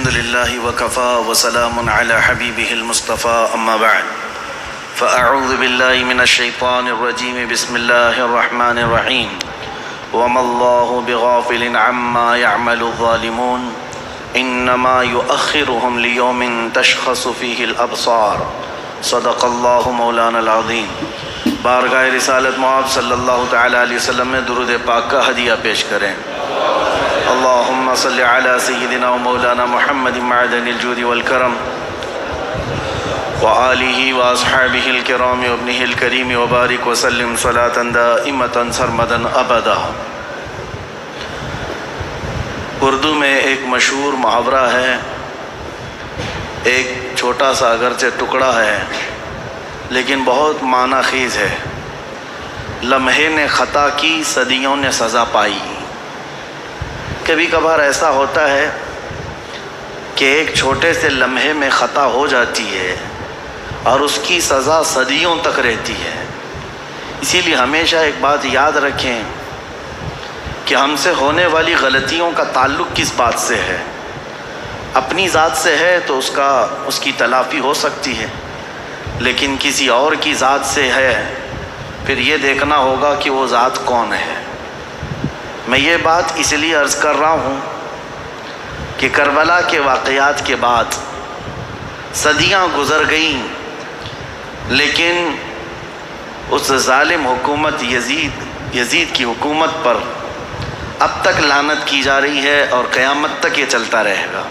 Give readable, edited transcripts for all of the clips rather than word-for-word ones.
الحمد لله وكفى وسلام على حبيبه المصطفى أما بعد فأعوذ بالله من الشيطان الرجيم بسم الله الرحمن الرحيم وما الله بغافل عما يعمل الظالمون إنما يؤخرهم ليوم تشخص فيه الأبصار صدق الله مولانا العظیم۔ بارگاہ رسالت مآب صلی اللہ تعالی علیہ وسلم میں درود پاک کا ہدیہ پیش کریں۔ اللہم صلی علی سیدنا و مولانا محمد معدن الجود والکرم وآلہ واصحابہ الکرام وابنہ الکریم وبارک وسلم صلاة دائمة سرمدا ابدا۔ اردو میں ایک مشہور محاورہ ہے، ایک چھوٹا سا اگرچہ ٹکڑا ہے لیکن بہت معنی خیز ہے۔ لمحے نے خطا کی صدیوں نے سزا پائی۔ کبھی کبھار ایسا ہوتا ہے کہ ایک چھوٹے سے لمحے میں خطا ہو جاتی ہے اور اس کی سزا صدیوں تک رہتی ہے۔ اسی لیے ہمیشہ ایک بات یاد رکھیں کہ ہم سے ہونے والی غلطیوں کا تعلق کس بات سے ہے۔ اپنی ذات سے ہے تو اس کی تلافی ہو سکتی ہے، لیکن کسی اور کی ذات سے ہے پھر یہ دیکھنا ہوگا کہ وہ ذات کون ہے۔ میں یہ بات اس لیے عرض کر رہا ہوں کہ کربلا کے واقعات کے بعد صدیاں گزر گئیں، لیکن اس ظالم حکومت یزید کی حکومت پر اب تک لعنت کی جا رہی ہے اور قیامت تک یہ چلتا رہے گا۔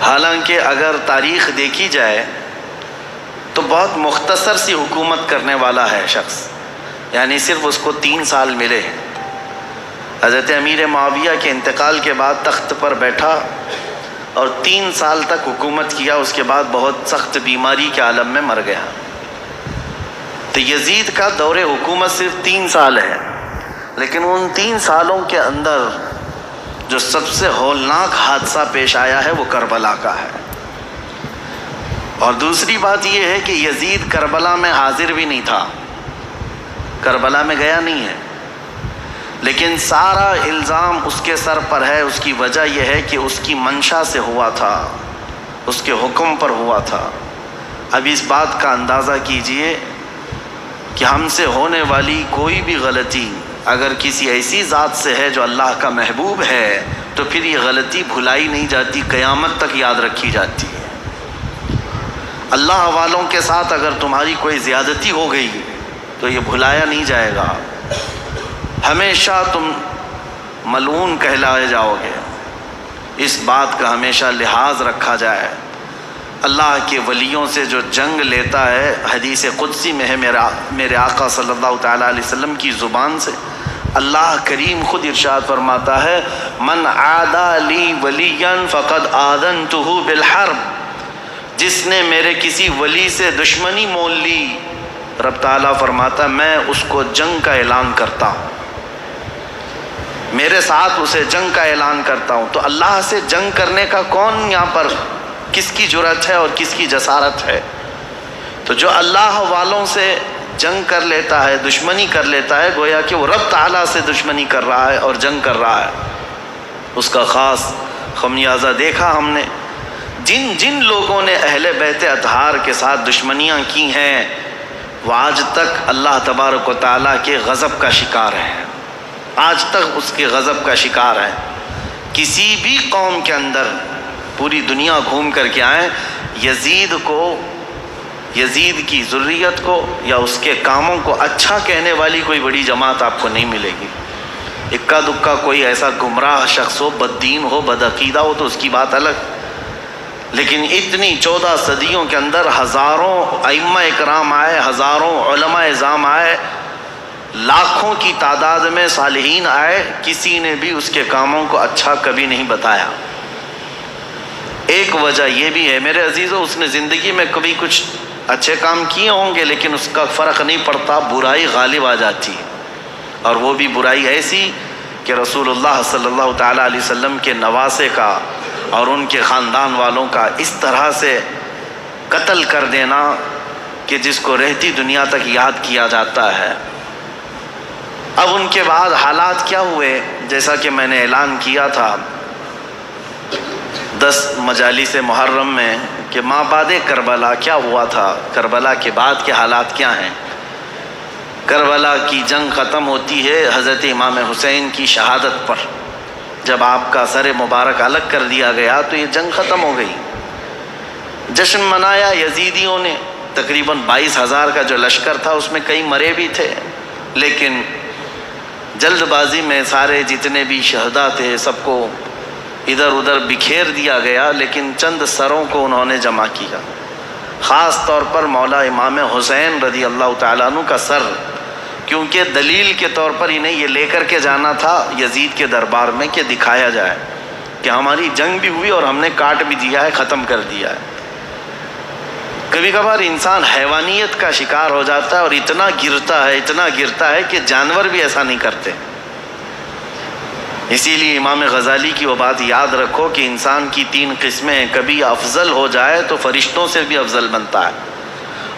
حالانکہ اگر تاریخ دیکھی جائے تو بہت مختصر سی حکومت کرنے والا ہے شخص، یعنی صرف اس کو 3 سال ملے۔ حضرت امیر معاویہ کے انتقال کے بعد تخت پر بیٹھا اور 3 سال تک حکومت کیا، اس کے بعد بہت سخت بیماری کے عالم میں مر گیا۔ تو یزید کا دور حکومت صرف 3 سال ہے، لیکن ان 3 سالوں کے اندر جو سب سے ہولناک حادثہ پیش آیا ہے وہ کربلا کا ہے۔ اور دوسری بات یہ ہے کہ یزید کربلا میں حاضر بھی نہیں تھا، کربلا میں گیا نہیں ہے، لیکن سارا الزام اس کے سر پر ہے۔ اس کی وجہ یہ ہے کہ اس کی منشا سے ہوا تھا، اس کے حکم پر ہوا تھا۔ اب اس بات کا اندازہ کیجئے کہ ہم سے ہونے والی کوئی بھی غلطی اگر کسی ایسی ذات سے ہے جو اللہ کا محبوب ہے تو پھر یہ غلطی بھلائی نہیں جاتی، قیامت تک یاد رکھی جاتی ہے۔ اللہ والوں کے ساتھ اگر تمہاری کوئی زیادتی ہو گئی تو یہ بھلایا نہیں جائے گا، ہمیشہ تم ملعون کہلائے جاؤ گے۔ اس بات کا ہمیشہ لحاظ رکھا جائے۔ اللہ کے ولیوں سے جو جنگ لیتا ہے، حدیث قدسی میں ہے میرے آقا صلی اللہ تعالیٰ علیہ وسلم کی زبان سے، اللہ کریم خود ارشاد فرماتا ہے من عادى لی ولیا فقد آذنتہ بالحرب، جس نے میرے کسی ولی سے دشمنی مول لی، رب تعالیٰ فرماتا میں اس کو جنگ کا اعلان کرتا ہوں، میرے ساتھ اسے جنگ کا اعلان کرتا ہوں۔ تو اللہ سے جنگ کرنے کا کون یہاں پر کس کی جرأت ہے اور کس کی جسارت ہے؟ تو جو اللہ والوں سے جنگ کر لیتا ہے، دشمنی کر لیتا ہے، گویا کہ وہ رب تعالیٰ سے دشمنی کر رہا ہے اور جنگ کر رہا ہے۔ اس کا خاص خمیازہ دیکھا ہم نے۔ جن لوگوں نے اہل بیت اطہار کے ساتھ دشمنیاں کی ہیں وہ آج تک اللہ تبارک و تعالیٰ کے غضب کا شکار ہیں، آج تک اس کے غضب کا شکار ہیں۔ کسی بھی قوم کے اندر پوری دنیا گھوم کر کے آئیں، یزید کی ذریت کو یا اس کے کاموں کو اچھا کہنے والی کوئی بڑی جماعت آپ کو نہیں ملے گی۔ اکا دکا کوئی ایسا گمراہ شخص ہو، بددین ہو، بدعقیدہ ہو تو اس کی بات الگ، لیکن اتنی 14 صدیوں کے اندر ہزاروں ائمہ اکرام آئے، ہزاروں علماء اعظام آئے، لاکھوں کی تعداد میں صالحین آئے، کسی نے بھی اس کے کاموں کو اچھا کبھی نہیں بتایا۔ ایک وجہ یہ بھی ہے میرے عزیزو، اس نے زندگی میں کبھی کچھ اچھے کام کیے ہوں گے لیکن اس کا فرق نہیں پڑتا، برائی غالب آ جاتی ہے، اور وہ بھی برائی ایسی کہ رسول اللہ صلی اللہ تعالیٰ علیہ وسلم کے نواسے کا اور ان کے خاندان والوں کا اس طرح سے قتل کر دینا کہ جس کو رہتی دنیا تک یاد کیا جاتا ہے۔ اب ان کے بعد حالات کیا ہوئے، جیسا کہ میں نے اعلان کیا تھا 10 مجالس محرم میں کہ ما بعد کربلا کیا ہوا تھا، کربلا کے بعد کے حالات کیا ہیں۔ کربلا کی جنگ ختم ہوتی ہے حضرت امام حسین کی شہادت پر، جب آپ کا سر مبارک الگ کر دیا گیا تو یہ جنگ ختم ہو گئی۔ جشن منایا یزیدیوں نے، تقریباً 22,000 کا جو لشکر تھا اس میں کئی مرے بھی تھے، لیکن جلد بازی میں سارے جتنے بھی شہداء تھے سب کو ادھر ادھر بکھیر دیا گیا، لیکن چند سروں کو انہوں نے جمع کیا، خاص طور پر مولا امام حسین رضی اللہ تعالیٰ عنہ کا سر، کیونکہ دلیل کے طور پر انہیں یہ لے کر کے جانا تھا یزید کے دربار میں کہ دکھایا جائے کہ ہماری جنگ بھی ہوئی اور ہم نے کاٹ بھی دیا ہے، ختم کر دیا ہے۔ کبھی کبھار انسان حیوانیت کا شکار ہو جاتا ہے اور اتنا گرتا ہے کہ جانور بھی ایسا نہیں کرتے۔ اسی لیے امام غزالی کی وہ بات یاد رکھو کہ انسان کی 3 قسمیں ہیں، کبھی افضل ہو جائے تو فرشتوں سے بھی افضل بنتا ہے،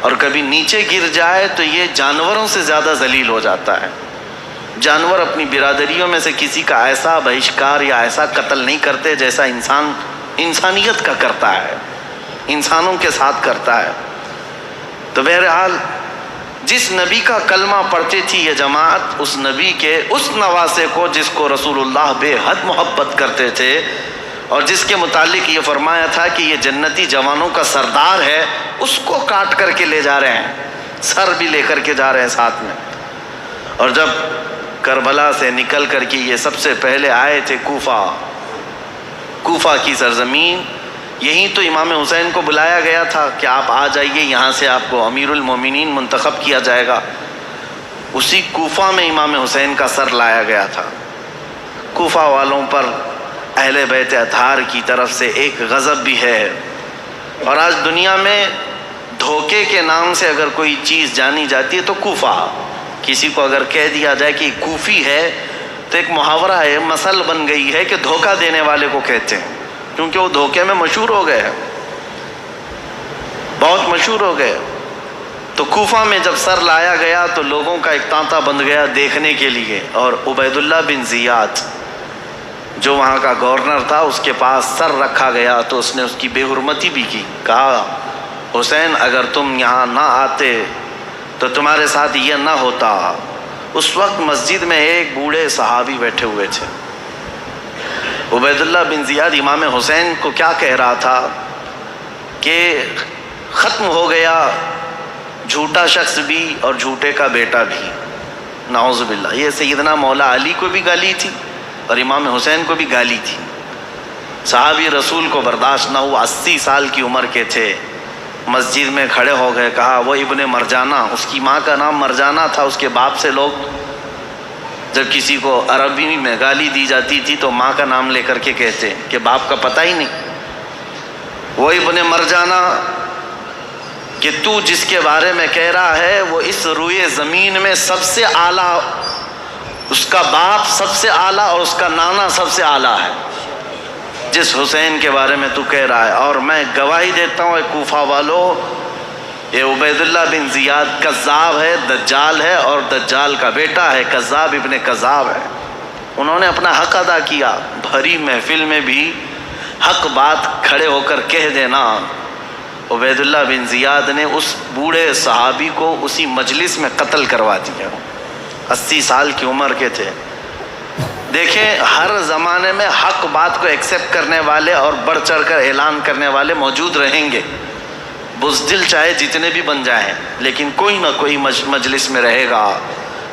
اور کبھی نیچے گر جائے تو یہ جانوروں سے زیادہ ذلیل ہو جاتا ہے۔ جانور اپنی برادریوں میں سے کسی کا ایسا بہشکار یا ایسا قتل نہیں کرتے جیسا انسان انسانیت کا کرتا ہے، انسانوں کے ساتھ کرتا ہے۔ تو بہرحال جس نبی کا کلمہ پڑھتی تھی یہ جماعت، اس نبی کے اس نواسے کو جس کو رسول اللہ بے حد محبت کرتے تھے اور جس کے متعلق یہ فرمایا تھا کہ یہ جنتی جوانوں کا سردار ہے، اس کو کاٹ کر کے لے جا رہے ہیں، سر بھی لے کر کے جا رہے ہیں ساتھ میں۔ اور جب کربلا سے نکل کر کے یہ سب سے پہلے آئے تھے کوفہ کی سرزمین، یہیں تو امام حسین کو بلایا گیا تھا کہ آپ آ جائیے، یہاں سے آپ کو امیر المومنین منتخب کیا جائے گا۔ اسی کوفہ میں امام حسین کا سر لایا گیا تھا۔ کوفہ والوں پر اہل بیت اطہار کی طرف سے ایک غضب بھی ہے، اور آج دنیا میں دھوکے کے نام سے اگر کوئی چیز جانی جاتی ہے تو کوفہ، کسی کو اگر کہہ دیا جائے کہ کوفی ہے تو ایک محاورہ ہے، مثل بن گئی ہے کہ دھوکہ دینے والے کو کہتے ہیں، کیونکہ وہ دھوکے میں مشہور ہو گئے، بہت مشہور ہو گئے۔ تو کوفہ میں جب سر لایا گیا تو لوگوں کا ایک تانتا بند گیا دیکھنے کے لیے، اور عبید اللہ بن زیاد جو وہاں کا گورنر تھا اس کے پاس سر رکھا گیا تو اس نے اس کی بے حرمتی بھی کی، کہا حسین اگر تم یہاں نہ آتے تو تمہارے ساتھ یہ نہ ہوتا۔ اس وقت مسجد میں ایک بوڑھے صحابی بیٹھے ہوئے تھے، عبید اللہ بن زیاد امام حسین کو کیا کہہ رہا تھا کہ ختم ہو گیا جھوٹا شخص بھی اور جھوٹے کا بیٹا بھی، نعوذ باللہ۔ یہ سیدنا مولا علی کو بھی گالی تھی اور امام حسین کو بھی گالی تھی۔ صحابی رسول کو برداشت نہ ہوا، 80 سال کی عمر کے تھے، مسجد میں کھڑے ہو گئے، کہا وہ ابن مرجانہ، اس کی ماں کا نام مرجانہ تھا، اس کے باپ سے لوگ جب کسی کو عربی میں گالی دی جاتی تھی تو ماں کا نام لے کر کے کہتے کہ باپ کا پتہ ہی نہیں۔ وہ ابن مرجانہ کہ تو جس کے بارے میں کہہ رہا ہے وہ اس روئے زمین میں سب سے اعلیٰ، اس کا باپ سب سے اعلیٰ اور اس کا نانا سب سے اعلیٰ ہے، جس حسین کے بارے میں تو کہہ رہا ہے۔ اور میں گواہی دیتا ہوں اے کوفہ والو، یہ عبید اللہ بن زیاد کذاب ہے، دجال ہے اور دجال کا بیٹا ہے، کذاب ابن کذاب ہے۔ انہوں نے اپنا حق ادا کیا، بھری محفل میں بھی حق بات کھڑے ہو کر کہہ دینا۔ عبید اللہ بن زیاد نے اس بوڑھے صحابی کو اسی مجلس میں قتل کروا دیا، 80 سال کی عمر کے تھے۔ دیکھیں ہر زمانے میں حق بات کو ایکسیپٹ کرنے والے اور بڑھ چڑھ کر اعلان کرنے والے موجود رہیں گے، بزدل چاہے جتنے بھی بن جائیں، لیکن کوئی نہ کوئی مجلس میں رہے گا،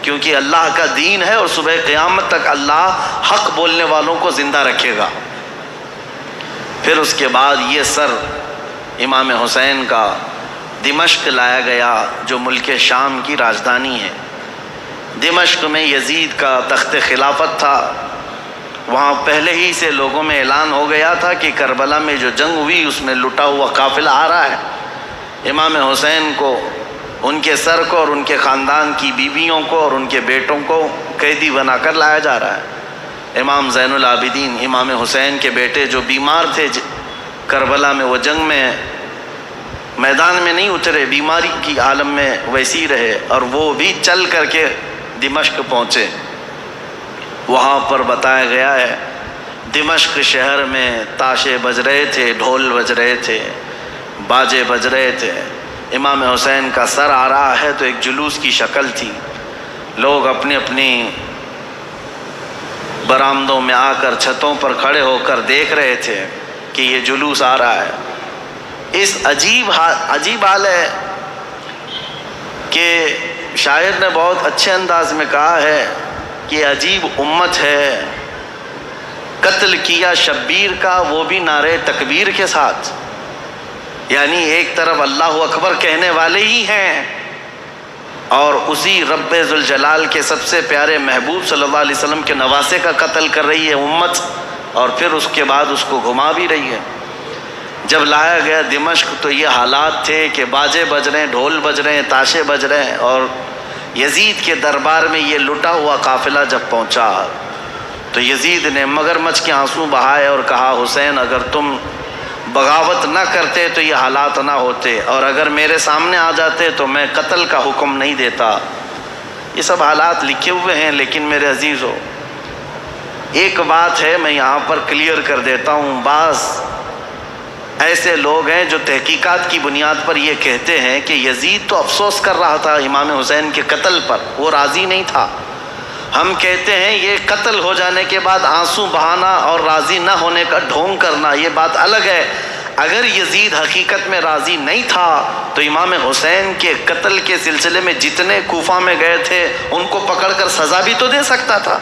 کیونکہ اللہ کا دین ہے اور صبح قیامت تک اللہ حق بولنے والوں کو زندہ رکھے گا۔ پھر اس کے بعد یہ سر امام حسین کا دمشق لایا گیا جو ملک شام کی راجدھانی ہے۔ دمشق میں یزید کا تخت خلافت تھا، وہاں پہلے ہی سے لوگوں میں اعلان ہو گیا تھا کہ کربلا میں جو جنگ ہوئی اس میں لٹا ہوا قافلہ آ رہا ہے، امام حسین کو، ان کے سر کو اور ان کے خاندان کی بیویوں کو اور ان کے بیٹوں کو قیدی بنا کر لایا جا رہا ہے۔ امام زین العابدین امام حسین کے بیٹے جو بیمار تھے کربلا میں، وہ جنگ میں میدان میں نہیں اترے، بیماری کی عالم میں ویسی رہے، اور وہ بھی چل کر کے دمشق پہنچے۔ وہاں پر بتایا گیا ہے دمشق شہر میں تاشے بج رہے تھے، ڈھول بج رہے تھے، باجے بج رہے تھے، امام حسین کا سر آ رہا ہے تو ایک جلوس کی شکل تھی، لوگ اپنی اپنی برآمدوں میں آ کر چھتوں پر کھڑے ہو کر دیکھ رہے تھے کہ یہ جلوس آ رہا ہے۔ اس عجیب حال ہے کہ شاعر نے بہت اچھے انداز میں کہا ہے کہ عجیب امت ہے، قتل کیا شبیر کا وہ بھی نعرے تکبیر کے ساتھ، یعنی ایک طرف اللہ اکبر کہنے والے ہی ہیں اور اسی رب ذوالجلال کے سب سے پیارے محبوب صلی اللہ علیہ وسلم کے نواسے کا قتل کر رہی ہے امت، اور پھر اس کے بعد اس کو گھما بھی رہی ہے۔ جب لایا گیا دمشق تو یہ حالات تھے کہ باجے بج رہے ہیں، ڈھول بج رہے ہیں، تاشے بج رہے ہیں، اور یزید کے دربار میں یہ لٹا ہوا قافلہ جب پہنچا تو یزید نے مگرمچھ کے آنسو بہائے اور کہا حسین اگر تم بغاوت نہ کرتے تو یہ حالات نہ ہوتے، اور اگر میرے سامنے آ جاتے تو میں قتل کا حکم نہیں دیتا۔ یہ سب حالات لکھے ہوئے ہیں، لیکن میرے عزیزو ایک بات ہے میں یہاں پر کلیئر کر دیتا ہوں۔ بعض ایسے لوگ ہیں جو تحقیقات کی بنیاد پر یہ کہتے ہیں کہ یزید تو افسوس کر رہا تھا امام حسین کے قتل پر، وہ راضی نہیں تھا۔ ہم کہتے ہیں یہ قتل ہو جانے کے بعد آنسو بہانا اور راضی نہ ہونے کا ڈھونگ کرنا یہ بات الگ ہے۔ اگر یزید حقیقت میں راضی نہیں تھا تو امام حسین کے قتل کے سلسلے میں جتنے کوفہ میں گئے تھے ان کو پکڑ کر سزا بھی تو دے سکتا تھا،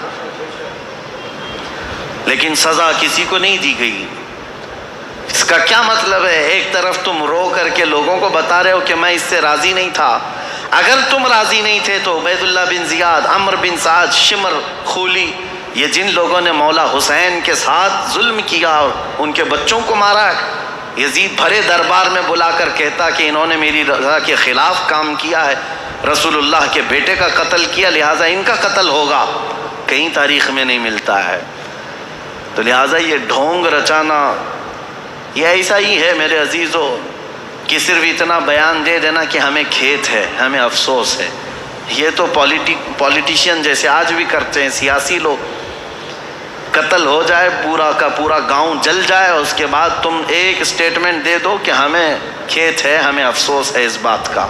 لیکن سزا کسی کو نہیں دی گئی۔ اس کا کیا مطلب ہے؟ ایک طرف تم رو کر کے لوگوں کو بتا رہے ہو کہ میں اس سے راضی نہیں تھا، اگر تم راضی نہیں تھے تو عبید اللہ بن زیاد، عمر بن سعد، شمر، خولی، یہ جن لوگوں نے مولا حسین کے ساتھ ظلم کیا اور ان کے بچوں کو مارا، یزید بھرے دربار میں بلا کر کہتا کہ انہوں نے میری رضا کے خلاف کام کیا ہے، رسول اللہ کے بیٹے کا قتل کیا، لہٰذا ان کا قتل ہوگا، کہیں تاریخ میں نہیں ملتا ہے۔ تو لہٰذا یہ ڈھونگ رچانا یہ ایسا ہی ہے میرے عزیزو کہ صرف اتنا بیان دے دینا کہ ہمیں کھیت ہے، ہمیں افسوس ہے، یہ تو پولیٹیشین جیسے آج بھی کرتے ہیں، سیاسی لوگ، قتل ہو جائے پورا کا پورا گاؤں جل جائے اور اس کے بعد تم ایک اسٹیٹمنٹ دے دو کہ ہمیں کھیت ہے، ہمیں افسوس ہے اس بات کا،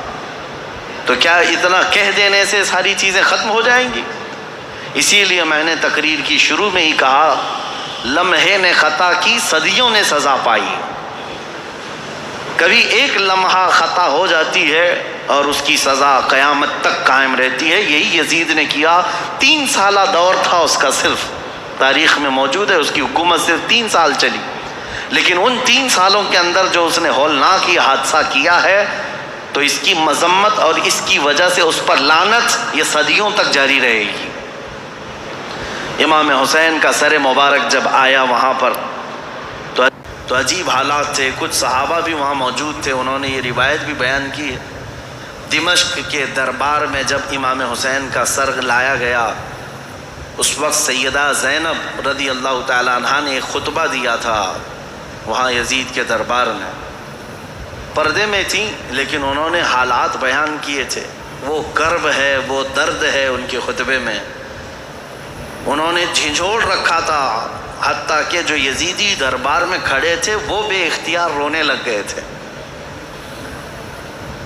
تو کیا اتنا کہہ دینے سے ساری چیزیں ختم ہو جائیں گی؟ اسی لیے میں نے تقریر کی شروع میں ہی کہا لمحے نے خطا کی صدیوں نے سزا پائی۔ کبھی ایک لمحہ خطا ہو جاتی ہے اور اس کی سزا قیامت تک قائم رہتی ہے، یہی یزید نے کیا۔ 3 سالہ دور تھا اس کا، صرف تاریخ میں موجود ہے، اس کی حکومت صرف 3 سال چلی، لیکن ان 3 سالوں کے اندر جو اس نے ہولناک یہ حادثہ کیا ہے تو اس کی مذمت اور اس کی وجہ سے اس پر لعنت یہ صدیوں تک جاری رہے گی۔ امام حسین کا سر مبارک جب آیا وہاں پر تو عجیب حالات تھے، کچھ صحابہ بھی وہاں موجود تھے، انہوں نے یہ روایت بھی بیان کی ہے۔ دمشق کے دربار میں جب امام حسین کا سر لایا گیا اس وقت سیدہ زینب رضی اللہ تعالیٰ عنہا نے ایک خطبہ دیا تھا وہاں یزید کے دربار میں، پردے میں تھیں لیکن انہوں نے حالات بیان کیے تھے، وہ کرب ہے، وہ درد ہے ان کے خطبے میں، انہوں نے جھنجھوڑ رکھا تھا، حتیٰ کہ جو یزیدی دربار میں کھڑے تھے وہ بے اختیار رونے لگ گئے تھے،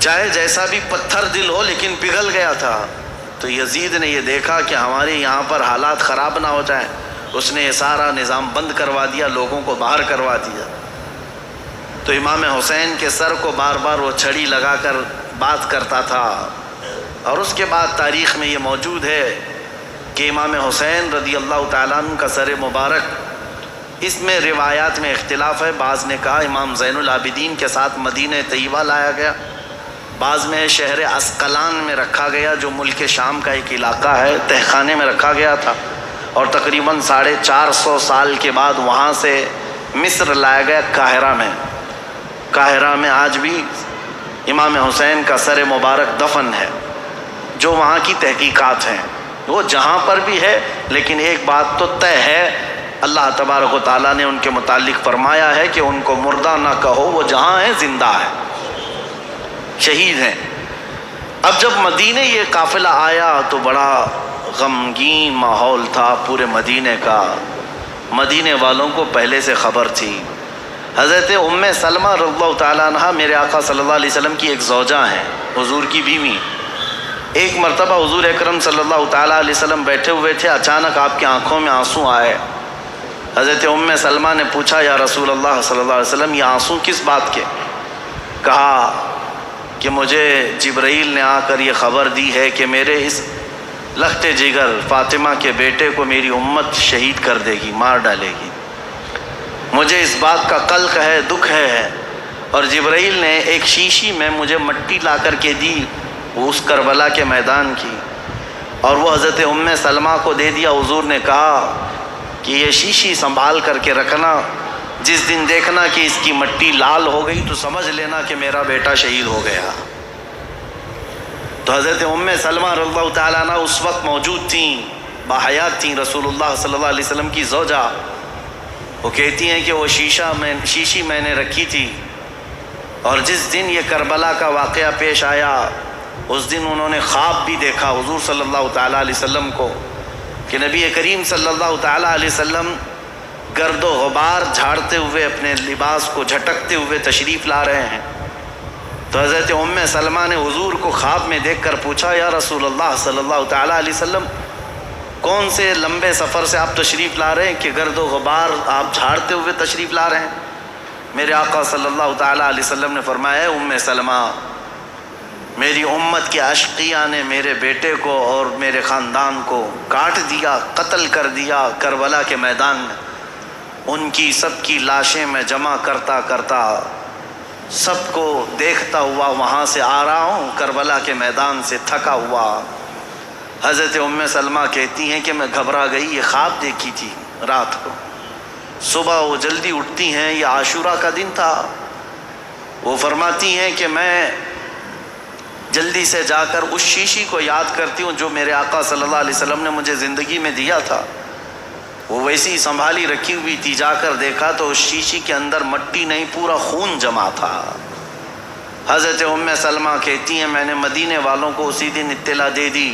چاہے جیسا بھی پتھر دل ہو لیکن پگھل گیا تھا۔ تو یزید نے یہ دیکھا کہ ہمارے یہاں پر حالات خراب نہ ہو جائیں، اس نے یہ سارا نظام بند کروا دیا، لوگوں کو باہر کروا دیا۔ تو امام حسین کے سر کو بار بار وہ چھڑی لگا کر بات کرتا تھا، اور اس کے بعد تاریخ میں یہ موجود ہے کہ امام حسین رضی اللہ تعالیٰ عنہ کا سر مبارک، اس میں روایات میں اختلاف ہے، بعض نے کہا امام زین العابدین کے ساتھ مدینہ طیبہ لایا گیا، بعض میں شہر اسقلان میں رکھا گیا جو ملک شام کا ایک علاقہ ہے، تہخانے میں رکھا گیا تھا، اور تقریباً 450 سال کے بعد وہاں سے مصر لایا گیا قاہرہ میں۔ قاہرہ میں آج بھی امام حسین کا سر مبارک دفن ہے، جو وہاں کی تحقیقات ہیں، وہ جہاں پر بھی ہے، لیکن ایک بات تو طے ہے، اللہ تبارک و تعالیٰ نے ان کے متعلق فرمایا ہے کہ ان کو مردہ نہ کہو، وہ جہاں ہیں زندہ ہے، شہید ہیں۔ اب جب مدینہ یہ قافلہ آیا تو بڑا غمگین ماحول تھا پورے مدینے کا، مدینے والوں کو پہلے سے خبر تھی۔ حضرت ام سلمہ رضی اللہ تعالیٰ عنہ میرے آقا صلی اللہ علیہ وسلم کی ایک زوجہ ہیں، حضور کی بیوی۔ ایک مرتبہ حضور اکرم صلی اللہ تعالیٰ علیہ وسلم بیٹھے ہوئے تھے، اچانک آپ کی آنکھوں میں آنسو آئے۔ حضرت ام سلمہ نے پوچھا یا رسول اللہ صلی اللہ علیہ وسلم یہ آنسو کس بات کے؟ کہا کہ مجھے جبرائیل نے آ کر یہ خبر دی ہے کہ میرے اس لخت جگر فاطمہ کے بیٹے کو میری امت شہید کر دے گی، مار ڈالے گی۔ مجھے اس بات کا قلق ہے، دکھ ہے، اور جبرائیل نے ایک شیشی میں مجھے مٹی لا کر کے دی وہ اس کربلا کے میدان کی، اور وہ حضرت ام سلمہ کو دے دیا۔ حضور نے کہا کہ یہ شیشی سنبھال کر کے رکھنا، جس دن دیکھنا کہ اس کی مٹی لال ہو گئی تو سمجھ لینا کہ میرا بیٹا شہید ہو گیا۔ تو حضرت ام سلمہ رضی اللہ تعالیٰ عنہ اس وقت موجود تھیں، باحیات تھیں، رسول اللہ صلی اللہ علیہ وسلم کی زوجہ۔ وہ کہتی ہیں کہ وہ شیشی میں نے رکھی تھی، اور جس دن یہ کربلا کا واقعہ پیش آیا اس دن انہوں نے خواب بھی دیکھا حضور صلی اللہ تعالیٰ علیہ وسلم کو کہ نبی کریم صلی اللہ تعالیٰ علیہ وسلم گرد و غبار جھاڑتے ہوئے اپنے لباس کو جھٹکتے ہوئے تشریف لا رہے ہیں۔ تو حضرت ام سلمہ نے حضور کو خواب میں دیکھ کر پوچھا یا رسول اللہ صلی اللہ تعالیٰ علیہ وسلم کون سے لمبے سفر سے آپ تشریف لا رہے ہیں کہ گرد و غبار آپ جھاڑتے ہوئے تشریف لا رہے ہیں؟ میرے آقا صلی اللہ تعالیٰ علیہ وسلم نے فرمایا ام سلمہ میری امت کے اشقیاء نے میرے بیٹے کو اور میرے خاندان کو کاٹ دیا، قتل کر دیا کربلا کے میدان میں۔ ان کی سب کی لاشیں میں جمع کرتا کرتا سب کو دیکھتا ہوا وہاں سے آ رہا ہوں، کربلا کے میدان سے تھکا ہوا۔ حضرت ام سلمہ کہتی ہیں کہ میں گھبرا گئی، یہ خواب دیکھی تھی رات کو، صبح وہ جلدی اٹھتی ہیں، یہ عاشورہ کا دن تھا۔ وہ فرماتی ہیں کہ میں جلدی سے جا کر اس شیشی کو یاد کرتی ہوں جو میرے آقا صلی اللہ علیہ وسلم نے مجھے زندگی میں دیا تھا، وہ ویسی سنبھالی رکھی ہوئی تھی۔ جا کر دیکھا تو اس شیشی کے اندر مٹی نہیں، پورا خون جمع تھا۔ حضرت ام سلمہ کہتی ہیں میں نے مدینے والوں کو اسی دن اطلاع دے دی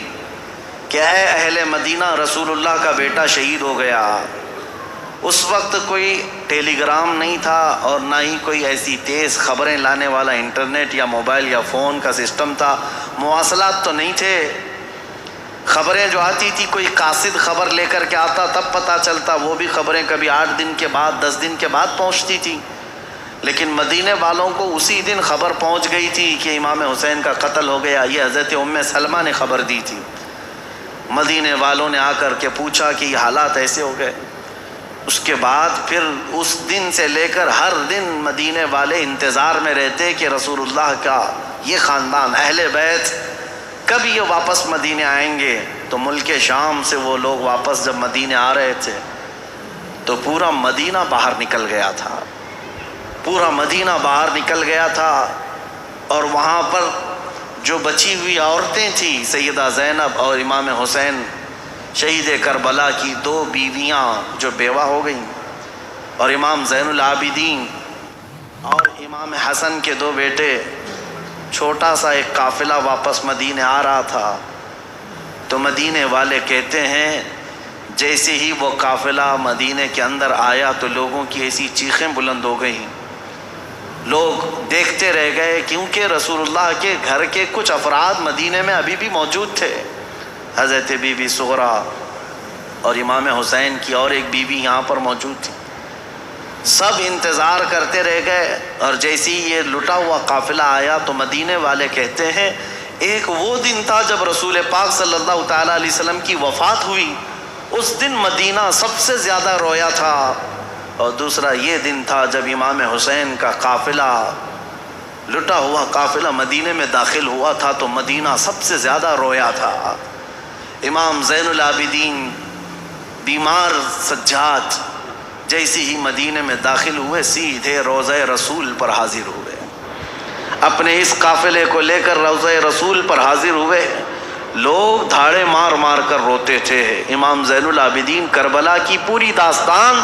کہ اے اہل مدینہ رسول اللہ کا بیٹا شہید ہو گیا۔ اس وقت کوئی ٹیلی گرام نہیں تھا اور نہ ہی کوئی ایسی تیز خبریں لانے والا انٹرنیٹ یا موبائل یا فون کا سسٹم تھا، مواصلات تو نہیں تھے۔ خبریں جو آتی تھی کوئی قاصد خبر لے کر کے آتا تب پتہ چلتا، وہ بھی خبریں کبھی 8 دن کے بعد 10 دن کے بعد پہنچتی تھی، لیکن مدینے والوں کو اسی دن خبر پہنچ گئی تھی کہ امام حسین کا قتل ہو گیا۔ یہ حضرت ام سلمہ نے خبر دی تھی۔ مدینے والوں نے آ کر کے پوچھا کہ یہ حالات ایسے ہو گئے۔ اس کے بعد پھر اس دن سے لے کر ہر دن مدینے والے انتظار میں رہتے کہ رسول اللہ کا یہ خاندان اہل بیت کب یہ واپس مدینے آئیں گے۔ تو ملک شام سے وہ لوگ واپس جب مدینے آ رہے تھے تو پورا مدینہ باہر نکل گیا تھا، پورا مدینہ باہر نکل گیا تھا، اور وہاں پر جو بچی ہوئی عورتیں تھیں سیدہ زینب اور امام حسین شہید کربلا کی 2 بیویاں جو بیوہ ہو گئیں، اور امام زین العابدین اور امام حسن کے 2 بیٹے، چھوٹا سا ایک قافلہ واپس مدینے آ رہا تھا۔ تو مدینے والے کہتے ہیں جیسے ہی وہ قافلہ مدینے کے اندر آیا تو لوگوں کی ایسی چیخیں بلند ہو گئیں، لوگ دیکھتے رہ گئے، کیونکہ رسول اللہ کے گھر کے کچھ افراد مدینے میں ابھی بھی موجود تھے۔ حضرت بی بی صغرا اور امام حسین کی اور ایک بیوی یہاں پر موجود تھی۔ سب انتظار کرتے رہ گئے، اور جیسے ہی یہ لٹا ہوا قافلہ آیا تو مدینے والے کہتے ہیں ایک وہ دن تھا جب رسول پاک صلی اللہ تعالیٰ علیہ وسلم کی وفات ہوئی، اس دن مدینہ سب سے زیادہ رویا تھا، اور دوسرا یہ دن تھا جب امام حسین کا قافلہ، لٹا ہوا قافلہ مدینے میں داخل ہوا تھا تو مدینہ سب سے زیادہ رویا تھا۔ امام زین العابدین بیمار سجاد جیسے ہی مدینے میں داخل ہوئے سیدھے روضہ رسول پر حاضر ہوئے، اپنے اس قافلے کو لے کر روضہ رسول پر حاضر ہوئے۔ لوگ دھاڑے مار مار کر روتے تھے۔ امام زین العابدین کربلا کی پوری داستان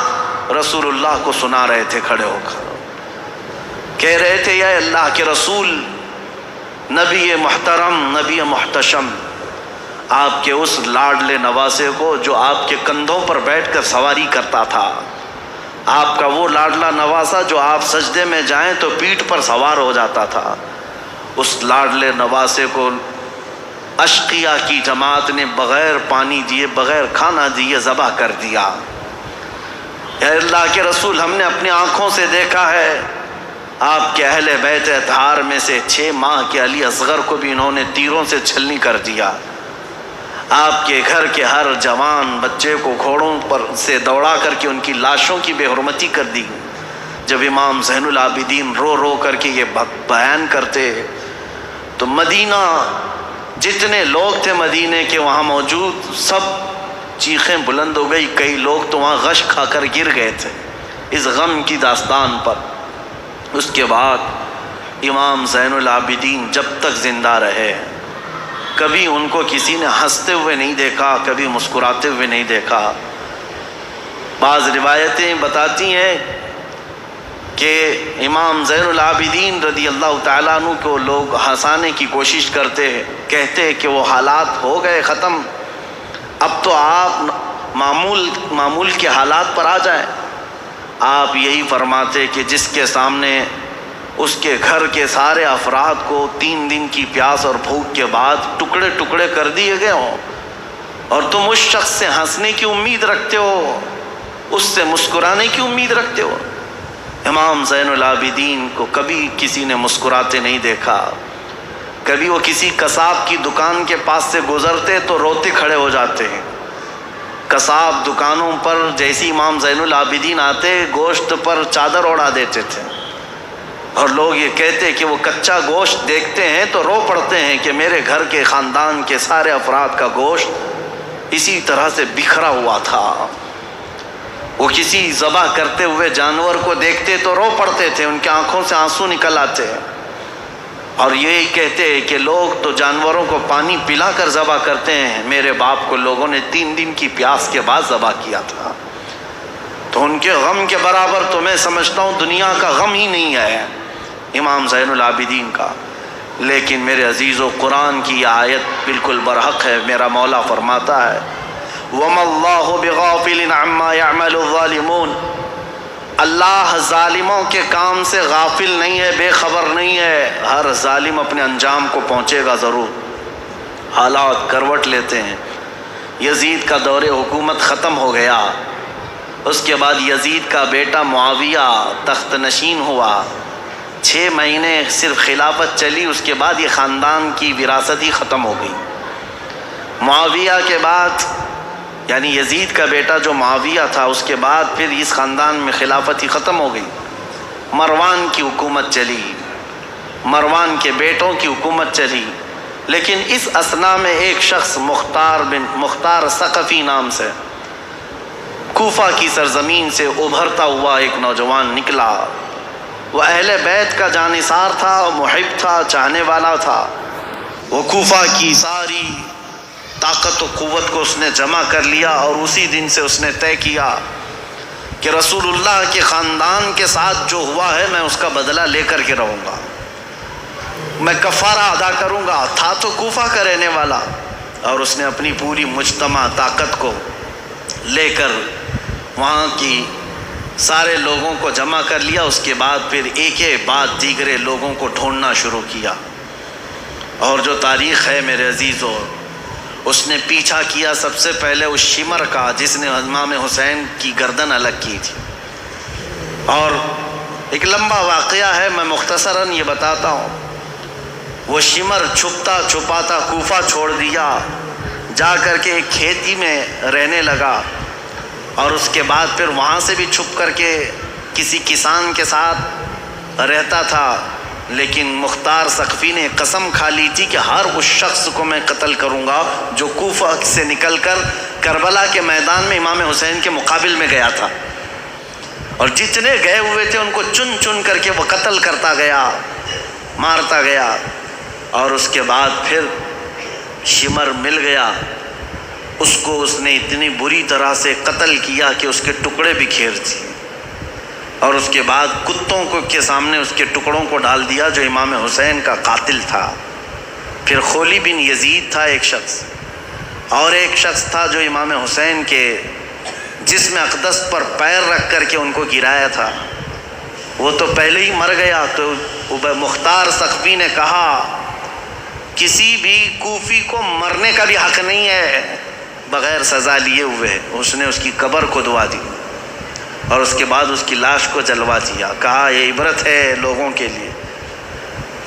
رسول اللہ کو سنا رہے تھے کھڑے ہو کر، کہہ رہے تھے یا اللہ کے رسول، نبی محترم، نبی محتشم، آپ کے اس لاڈلے نواسے کو جو آپ کے کندھوں پر بیٹھ کر سواری کرتا تھا، آپ کا وہ لاڈلا نواسا جو آپ سجدے میں جائیں تو پیٹھ پر سوار ہو جاتا تھا، اس لاڈلے نواسے کو اشقیاء کی جماعت نے بغیر پانی دیے، بغیر کھانا دیے ذبح کر دیا۔ اے اللہ کے رسول، ہم نے اپنی آنکھوں سے دیکھا ہے آپ کے اہل بیت اطہار میں سے 6 ماہ کے علی اصغر کو بھی انہوں نے تیروں سے چھلنی کر دیا۔ آپ کے گھر کے ہر جوان بچے کو گھوڑوں پر سے دوڑا کر کے ان کی لاشوں کی بے حرمتی کر دی۔ جب امام زین العابدین رو رو کر کے یہ بیان کرتے تو مدینہ، جتنے لوگ تھے مدینے کے وہاں موجود، سب چیخیں بلند ہو گئی۔ کئی لوگ تو وہاں غش کھا کر گر گئے تھے اس غم کی داستان پر۔ اس کے بعد امام زین العابدین جب تک زندہ رہے، کبھی ان کو کسی نے ہنستے ہوئے نہیں دیکھا، کبھی مسکراتے ہوئے نہیں دیکھا۔ بعض روایتیں بتاتی ہیں کہ امام زین العابدین رضی اللہ تعالیٰ عنہ کو لوگ ہنسانے کی کوشش کرتے، کہتے کہ وہ حالات ہو گئے ختم، اب تو آپ معمول کے حالات پر آ جائیں۔ آپ یہی فرماتے کہ جس کے سامنے اس کے گھر کے سارے افراد کو 3 دن کی پیاس اور بھوک کے بعد ٹکڑے ٹکڑے کر دیے گئے ہوں، اور تم اس شخص سے ہنسنے کی امید رکھتے ہو، اس سے مسکرانے کی امید رکھتے ہو۔ امام زین العابدین کو کبھی کسی نے مسکراتے نہیں دیکھا۔ کبھی وہ کسی قصاب کی دکان کے پاس سے گزرتے تو روتے کھڑے ہو جاتے ہیں۔ قصاب دکانوں پر جیسی امام زین العابدین آتے، گوشت پر چادر اڑا دیتے تھے، اور لوگ یہ کہتے کہ وہ کچا گوشت دیکھتے ہیں تو رو پڑتے ہیں کہ میرے گھر کے خاندان کے سارے افراد کا گوشت اسی طرح سے بکھرا ہوا تھا۔ وہ کسی ذبح کرتے ہوئے جانور کو دیکھتے تو رو پڑتے تھے، ان کی آنکھوں سے آنسو نکل آتے، اور یہی کہتے کہ لوگ تو جانوروں کو پانی پلا کر ذبح کرتے ہیں، میرے باپ کو لوگوں نے 3 دن کی پیاس کے بعد ذبح کیا تھا۔ تو ان کے غم کے برابر تو میں سمجھتا ہوں دنیا کا غم ہی نہیں ہے امام زین العابدین کا۔ لیکن میرے عزیزو، قرآن کی یہ آیت بالکل برحق ہے۔ میرا مولا فرماتا ہے وَمَا اللَّهُ بِغَافِلٍ عَمَّا يَعْمَلُ الظَّالِمُونَ، اللہ ظالموں کے کام سے غافل نہیں ہے، بے خبر نہیں ہے۔ ہر ظالم اپنے انجام کو پہنچے گا ضرور۔ حالات کروٹ لیتے ہیں۔ یزید کا دور حکومت ختم ہو گیا، اس کے بعد یزید کا بیٹا معاویہ تخت نشین ہوا۔ 6 مہینے صرف خلافت چلی، اس کے بعد یہ خاندان کی وراثت ہی ختم ہو گئی۔ معاویہ کے بعد، یعنی یزید کا بیٹا جو معاویہ تھا، اس کے بعد پھر اس خاندان میں خلافت ہی ختم ہو گئی۔ مروان کی حکومت چلی، مروان کے بیٹوں کی حکومت چلی، لیکن اس اثنا میں ایک شخص مختار ثقفی نام سے کوفہ کی سرزمین سے ابھرتا ہوا ایک نوجوان نکلا۔ وہ اہل بیت کا جانثار تھا، محب تھا، چاہنے والا تھا۔ وہ کوفہ کی ساری طاقت و قوت کو اس نے جمع کر لیا، اور اسی دن سے اس نے طے کیا کہ رسول اللہ کے خاندان کے ساتھ جو ہوا ہے میں اس کا بدلہ لے کر کے رہوں گا، میں کفارہ ادا کروں گا۔ تھا تو کوفہ کا رہنے والا، اور اس نے اپنی پوری مجتمع طاقت کو لے کر وہاں کی سارے لوگوں کو جمع کر لیا۔ اس کے بعد پھر ایک بعد دیگرے لوگوں کو ڈھونڈنا شروع کیا، اور جو تاریخ ہے میرے عزیزو، اس نے پیچھا کیا سب سے پہلے اس شمر کا جس نے امام حسین کی گردن الگ کی تھی۔ اور ایک لمبا واقعہ ہے، میں مختصراً یہ بتاتا ہوں۔ وہ شمر چھپتا چھپاتا کوفہ چھوڑ دیا، جا کر کے ایک کھیتی میں رہنے لگا، اور اس کے بعد پھر وہاں سے بھی چھپ کر کے کسی کسان کے ساتھ رہتا تھا۔ لیکن مختار ثقفی نے قسم کھا لی تھی کہ ہر اس شخص کو میں قتل کروں گا جو کوفہ سے نکل کر کربلا کے میدان میں امام حسین کے مقابل میں گیا تھا، اور جتنے گئے ہوئے تھے ان کو چن چن کر کے وہ قتل کرتا گیا، مارتا گیا۔ اور اس کے بعد پھر شمر مل گیا، اس کو اس نے اتنی بری طرح سے قتل کیا کہ اس کے ٹکڑے بکھیر دیے، اور اس کے بعد کتوں کے سامنے اس کے ٹکڑوں کو ڈال دیا جو امام حسین کا قاتل تھا۔ پھر خولی بن یزید تھا ایک شخص، اور ایک شخص تھا جو امام حسین کے جسم اقدس پر پیر رکھ کر کے ان کو گرایا تھا، وہ تو پہلے ہی مر گیا۔ تو مختار ثقفی نے کہا کسی بھی کوفی کو مرنے کا بھی حق نہیں ہے بغیر سزا لیے ہوئے۔ اس نے اس کی قبر کھدوا دی اور اس کے بعد اس کی لاش کو جلوا دیا، کہا یہ عبرت ہے لوگوں کے لیے۔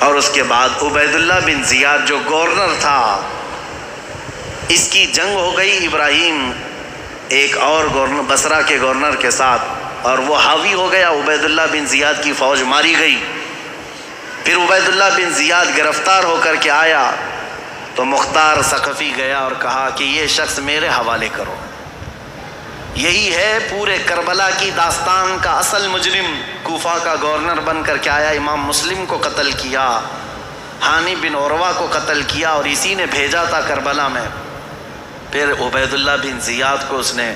اور اس کے بعد عبید اللہ بن زیاد جو گورنر تھا، اس کی جنگ ہو گئی ابراہیم ایک اور گورنر بصرہ کے گورنر کے ساتھ، اور وہ حاوی ہو گیا، عبید اللہ بن زیاد کی فوج ماری گئی۔ پھر عبید اللہ بن زیاد گرفتار ہو کر کے آیا تو مختار ثقفی گیا اور کہا کہ یہ شخص میرے حوالے کرو، یہی ہے پورے کربلا کی داستان کا اصل مجرم، کوفہ کا گورنر بن کر کے آیا، امام مسلم کو قتل کیا، ہانی بن عروہ کو قتل کیا، اور اسی نے بھیجا تھا کربلا میں۔ پھر عبید اللہ بن زیاد کو اس نے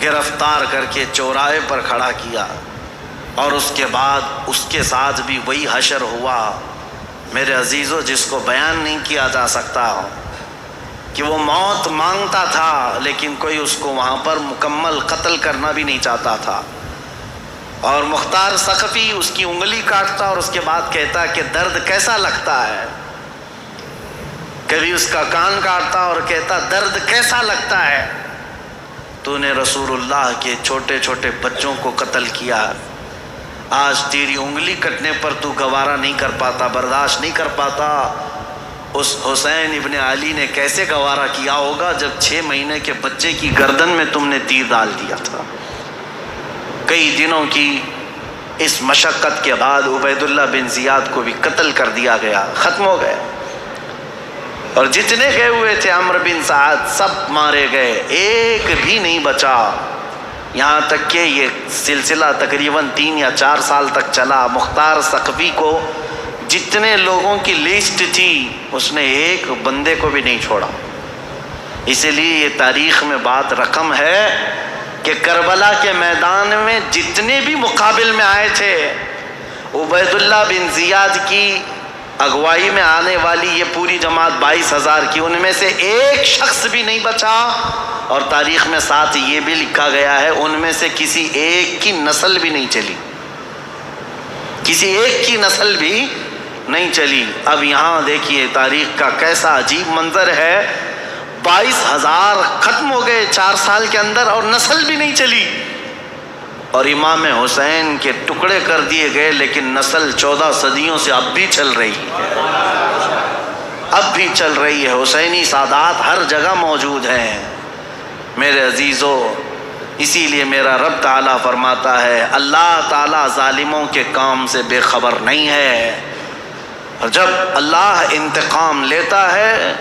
گرفتار کر کے چوراہے پر کھڑا کیا، اور اس کے بعد اس کے ساتھ بھی وہی حشر ہوا میرے عزیزو، جس کو بیان نہیں کیا جا سکتا، کہ وہ موت مانگتا تھا لیکن کوئی اس کو وہاں پر مکمل قتل کرنا بھی نہیں چاہتا تھا۔ اور مختار ثقفی اس کی انگلی کاٹتا اور اس کے بعد کہتا کہ درد کیسا لگتا ہے، کبھی اس کا کان کاٹتا اور کہتا درد کیسا لگتا ہے، تو نے رسول اللہ کے چھوٹے چھوٹے بچوں کو قتل کیا، آج تیری انگلی کٹنے پر تو گوارا نہیں کر پاتا، برداشت نہیں کر پاتا۔ اس حسین ابن علی نے کیسے گوارا کیا ہوگا جب 6 مہینے کے بچے کی گردن میں تم نے تیر ڈال دیا تھا۔ کئی دنوں کی اس مشقت کے بعد عبید اللہ بن زیاد کو بھی قتل کر دیا گیا، ختم ہو گئے، اور جتنے گئے ہوئے تھے عمرو بن سعد سب مارے گئے، ایک بھی نہیں بچا۔ یہاں تک کہ یہ سلسلہ تقریباً 3 یا 4 سال تک چلا۔ مختار ثقفی کو جتنے لوگوں کی لسٹ تھی اس نے ایک بندے کو بھی نہیں چھوڑا۔ اسی لیے یہ تاریخ میں بات رقم ہے کہ کربلا کے میدان میں جتنے بھی مقابل میں آئے تھے، عبید اللہ بن زیاد کی اگوائی میں آنے والی یہ پوری جماعت 22,000 کی، ان میں سے ایک شخص بھی نہیں بچا، اور تاریخ میں ساتھ یہ بھی لکھا گیا ہے ان میں سے کسی ایک کی نسل بھی نہیں چلی، کسی ایک کی نسل بھی نہیں چلی۔ اب یہاں دیکھیے تاریخ کا کیسا عجیب منظر ہے، 22,000 ختم ہو گئے 4 سال کے اندر اور نسل بھی نہیں چلی، اور امام حسین کے ٹکڑے کر دیے گئے، لیکن نسل 14 صدیوں سے اب بھی چل رہی ہے، اب بھی چل رہی ہے۔ حسینی سادات ہر جگہ موجود ہیں میرے عزیزو۔ اسی لیے میرا رب تعالیٰ فرماتا ہے اللہ تعالیٰ ظالموں کے کام سے بے خبر نہیں ہے، اور جب اللہ انتقام لیتا ہے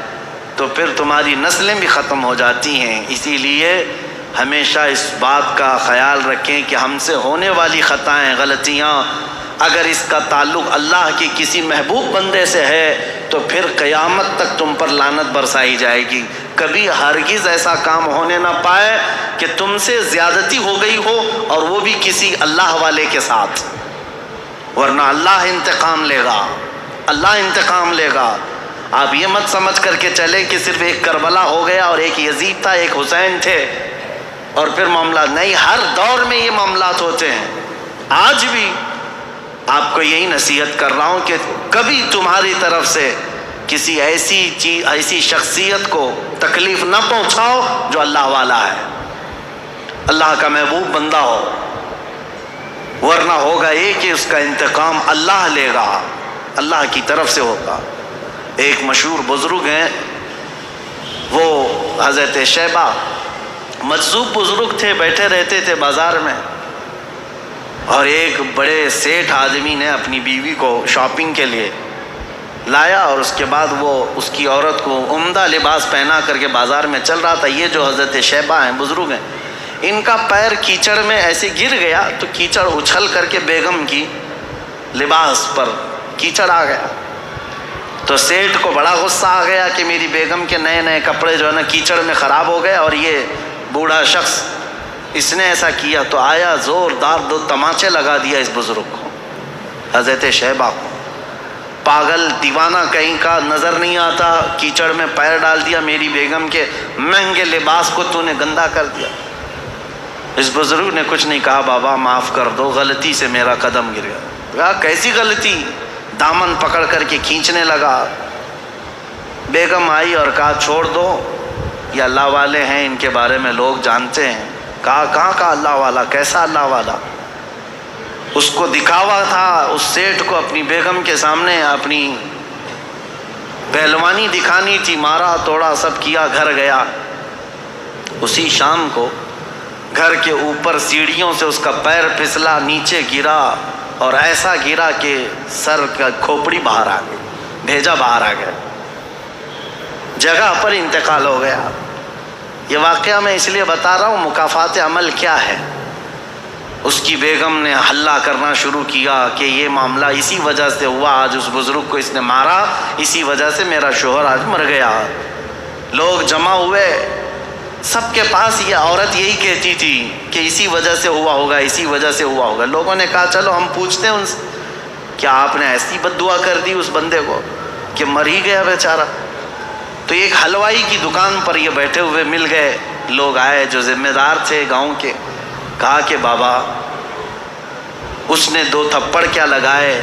تو پھر تمہاری نسلیں بھی ختم ہو جاتی ہیں۔ اسی لیے ہمیشہ اس بات کا خیال رکھیں کہ ہم سے ہونے والی خطائیں، غلطیاں، اگر اس کا تعلق اللہ کی کسی محبوب بندے سے ہے تو پھر قیامت تک تم پر لعنت برسائی جائے گی۔ کبھی ہرگز ایسا کام ہونے نہ پائے کہ تم سے زیادتی ہو گئی ہو اور وہ بھی کسی اللہ والے کے ساتھ، ورنہ اللہ انتقام لے گا، اللہ انتقام لے گا۔ آپ یہ مت سمجھ کر کے چلیں کہ صرف ایک کربلا ہو گیا اور ایک یزید تھا، ایک حسین تھے اور پھر معاملات نہیں، ہر دور میں یہ معاملات ہوتے ہیں۔ آج بھی آپ کو یہی نصیحت کر رہا ہوں کہ کبھی تمہاری طرف سے کسی ایسی شخصیت کو تکلیف نہ پہنچاؤ جو اللہ والا ہے، اللہ کا محبوب بندہ ہو، ورنہ ہوگا یہ کہ اس کا انتقام اللہ لے گا، اللہ کی طرف سے ہوگا۔ ایک مشہور بزرگ ہیں، وہ حضرت شیبہ، مجذوب بزرگ تھے، بیٹھے رہتے تھے بازار میں، اور ایک بڑے سیٹھ آدمی نے اپنی بیوی کو شاپنگ کے لیے لایا، اور اس کے بعد وہ اس کی عورت کو عمدہ لباس پہنا کر کے بازار میں چل رہا تھا۔ یہ جو حضرت شیبہ ہیں، بزرگ ہیں، ان کا پیر کیچڑ میں ایسے گر گیا تو کیچڑ اچھل کر کے بیگم کی لباس پر کیچڑ آ گیا، تو سیٹھ کو بڑا غصہ آ گیا کہ میری بیگم کے نئے نئے کپڑے جو ہے نا کیچڑ میں خراب ہو گئے، اور یہ بوڑھا شخص اس نے ایسا کیا، تو آیا زوردار 2 تماچے لگا دیا اس بزرگ کو، حضرت شیبہ کو، پاگل دیوانہ کہیں کا نظر نہیں آتا، کیچڑ میں پیر ڈال دیا، میری بیگم کے مہنگے لباس کو تو نے گندا کر دیا۔ اس بزرگ نے کچھ نہیں کہا، بابا معاف کر دو، غلطی سے میرا قدم گر گیا۔ کہا کیسی غلطی؟ دامن پکڑ کر کے کھینچنے لگا۔ بیگم آئی اور کہا چھوڑ دو، یہ اللہ والے ہیں، ان کے بارے میں لوگ جانتے ہیں۔ کہا کہاں کا اللہ والا، کیسا اللہ والا؟ اس کو دکھاوا تھا، اس سیٹھ کو اپنی بیگم کے سامنے اپنی پہلوانی دکھانی تھی، مارا توڑا سب کیا، گھر گیا۔ اسی شام کو گھر کے اوپر سیڑھیوں سے اس کا پیر پھسلا، نیچے گرا اور ایسا گرا کہ سر کا کھوپڑی باہر آ گئی، بھیجا باہر آ گیا، جگہ پر انتقال ہو گیا۔ یہ واقعہ میں اس لیے بتا رہا ہوں مکافات عمل کیا ہے۔ اس کی بیگم نے ہلہ کرنا شروع کیا کہ یہ معاملہ اسی وجہ سے ہوا، آج اس بزرگ کو اس نے مارا، اسی وجہ سے میرا شوہر آج مر گیا۔ لوگ جمع ہوئے، سب کے پاس یہ عورت یہی کہتی تھی کہ اسی وجہ سے ہوا ہوگا، اسی وجہ سے ہوا ہوگا۔ لوگوں نے کہا چلو ہم پوچھتے ہیں ان سے، کیا آپ نے ایسی بد دعا کر دی اس بندے کو کہ مر ہی گیا بیچارہ؟ تو ایک حلوائی کی دکان پر یہ بیٹھے ہوئے مل گئے، لوگ آئے جو ذمہ دار تھے گاؤں کے، کہا کہ بابا اس نے 2 تھپڑ کیا لگائے،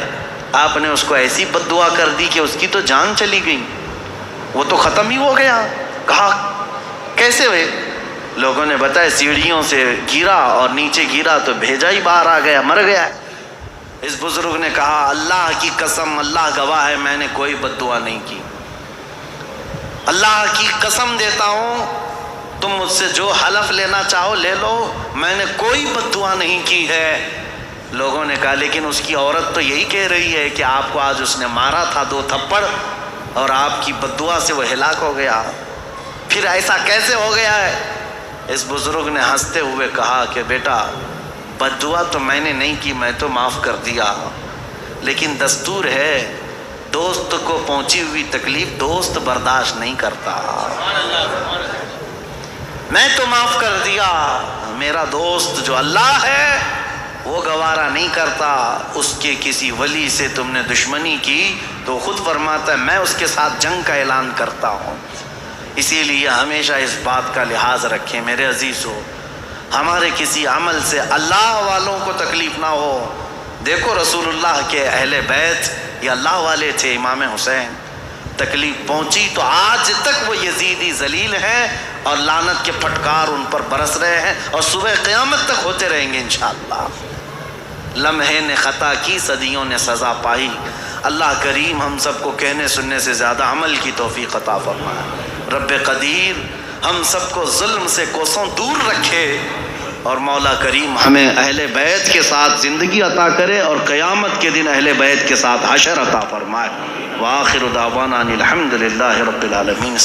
آپ نے اس کو ایسی بد دعا کر دی کہ اس کی تو جان چلی گئی، وہ تو ختم ہی ہو گیا۔ کہا کیسے ہوئے؟ لوگوں نے بتایا سیڑھیوں سے گرا اور نیچے گرا تو بھیجا ہی باہر آ گیا، مر گیا۔ اس بزرگ نے کہا اللہ کی قسم، اللہ گواہ ہے، میں نے کوئی بد دعا نہیں کی، اللہ کی قسم دیتا ہوں، تم مجھ سے جو حلف لینا چاہو لے لو، میں نے کوئی بد دعا نہیں کی ہے۔ لوگوں نے کہا لیکن اس کی عورت تو یہی کہہ رہی ہے کہ آپ کو آج اس نے مارا تھا 2 تھپڑ اور آپ کی بد دعا سے وہ ہلاک ہو گیا، پھر ایسا کیسے ہو گیا ہے؟ اس بزرگ نے ہنستے ہوئے کہا کہ بیٹا بد دعا تو میں نے نہیں کی، میں تو معاف کر دیا، لیکن دستور ہے دوست کو پہنچی ہوئی تکلیف دوست برداشت نہیں کرتا۔ میں تو معاف کر دیا، میرا دوست جو اللہ ہے وہ گوارا نہیں کرتا۔ اس کے کسی ولی سے تم نے دشمنی کی تو خود فرماتا ہے میں اس کے ساتھ جنگ کا اعلان کرتا ہوں۔ اسی لیے ہمیشہ اس بات کا لحاظ رکھیں میرے عزیزو، ہمارے کسی عمل سے اللہ والوں کو تکلیف نہ ہو۔ دیکھو رسول اللہ کے اہل بیت یہ اللہ والے تھے، امام حسین، تکلیف پہنچی تو آج تک وہ یزیدی ذلیل ہیں اور لعنت کے پھٹکار ان پر برس رہے ہیں اور صبح قیامت تک ہوتے رہیں گے انشاءاللہ۔ لمحے نے خطا کی، صدیوں نے سزا پائی۔ اللہ کریم ہم سب کو کہنے سننے سے زیادہ عمل کی توفیق عطا فرمائے۔ رب قدیر ہم سب کو ظلم سے کوسوں دور رکھے اور مولا کریم ہمیں اہل بیت کے ساتھ زندگی عطا کرے اور قیامت کے دن اہل بیت کے ساتھ حشر عطا فرمائے۔ وآخر دعوانا ان الحمد للہ رب العالمین۔